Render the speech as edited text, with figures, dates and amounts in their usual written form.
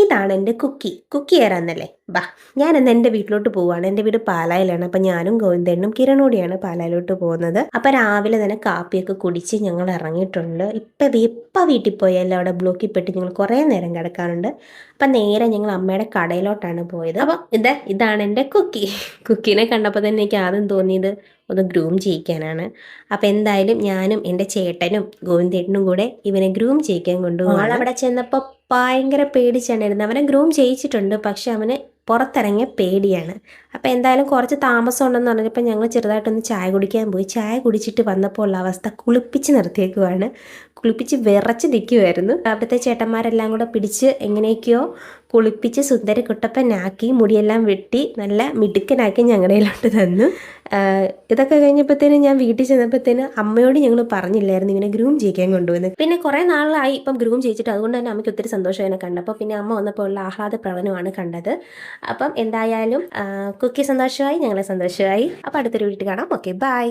ഇതാണ് എൻ്റെ കുക്കി ആരാന്നല്ലേ. ബാ, ഞാനിന്ന് എൻ്റെ വീട്ടിലോട്ട് പോവുകയാണ്. എൻ്റെ വീട് പാലായിലാണ്. അപ്പം ഞാനും ഗോവിന്ദേണ്ണും കിരണോടിയാണ് പാലായിലോട്ട് പോകുന്നത്. അപ്പം രാവിലെ തന്നെ കാപ്പിയൊക്കെ കുടിച്ച് ഞങ്ങൾ ഇറങ്ങിയിട്ടുണ്ട്. ഇപ്പം വീട്ടിൽ പോയാലും അവിടെ ബ്ലോക്കിൽ പെട്ട് ഞങ്ങൾ കുറേ നേരം കിടക്കാറുണ്ട്. അപ്പം നേരെ ഞങ്ങൾ അമ്മയുടെ കടയിലോട്ടാണ് പോയത്. അപ്പം ഇതാണ് എൻ്റെ കുക്കിനെ കണ്ടപ്പോൾ തന്നെ എനിക്ക് ആദ്യം തോന്നിയത് ഒന്ന് ഗ്രൂം ചെയ്യിക്കാനാണ്. അപ്പം എന്തായാലും ഞാനും എൻ്റെ ചേട്ടനും ഗോവിന്ദേട്ടനും കൂടെ ഇവനെ ഗ്രൂം ചെയ്യിക്കാൻ കൊണ്ടുപോകാൻ. അവിടെ ചെന്നപ്പോൾ ഭയങ്കര പേടിച്ചാണിരുന്നത്. അവനെ ഗ്രൂം ചെയ്യിച്ചിട്ടുണ്ട്, പക്ഷെ അവന് പുറത്തിറങ്ങിയ പേടിയാണ്. അപ്പം എന്തായാലും കുറച്ച് താമസം ഉണ്ടെന്ന് പറഞ്ഞപ്പോൾ ഞങ്ങൾ ചെറുതായിട്ടൊന്ന് ചായ കുടിക്കാൻ പോയി. ചായ കുടിച്ചിട്ട് വന്നപ്പോൾ ഉള്ള അവസ്ഥ കുളിപ്പിച്ച് നിർത്തിയേക്കുവാണ്. കുളിപ്പിച്ച് വിറച്ച് നിൽക്കുമായിരുന്നു. അവിടുത്തെ ചേട്ടന്മാരെല്ലാം കൂടെ പിടിച്ച് എങ്ങനെയൊക്കെയോ കുളിപ്പിച്ച് സുന്ദര കുട്ടപ്പനാക്കി, മുടിയെല്ലാം വെട്ടി നല്ല മിടുക്കനാക്കി ഞങ്ങളുടെ കയ്യിലോട്ട് തന്നു. ഇതൊക്കെ കഴിഞ്ഞപ്പോഴത്തേനും ഞാൻ വീട്ടിൽ ചെന്നപ്പോഴത്തേന് അമ്മയോട് ഞങ്ങൾ പറഞ്ഞില്ലായിരുന്നു ഇങ്ങനെ ഗ്രൂം ചെയ്യിക്കാൻ കൊണ്ടുവന്നത്. പിന്നെ കുറേ നാളായി ഇപ്പം ഗ്രൂം ചെയ്യിച്ചിട്ട്, അതുകൊണ്ട് തന്നെ അമ്മയ്ക്ക് ഒത്തിരി സന്തോഷം എന്നെ കണ്ടപ്പോൾ. പിന്നെ അമ്മ വന്നപ്പോൾ ഉള്ള ആഹ്ലാദ പ്രകടനമാണ് കണ്ടത്. അപ്പം എന്തായാലും കുക്കി സന്തോഷമായി, ഞങ്ങളെ സന്തോഷമായി. അപ്പം അടുത്തൊരു വീട്ടിൽ കാണാം. Okay, by.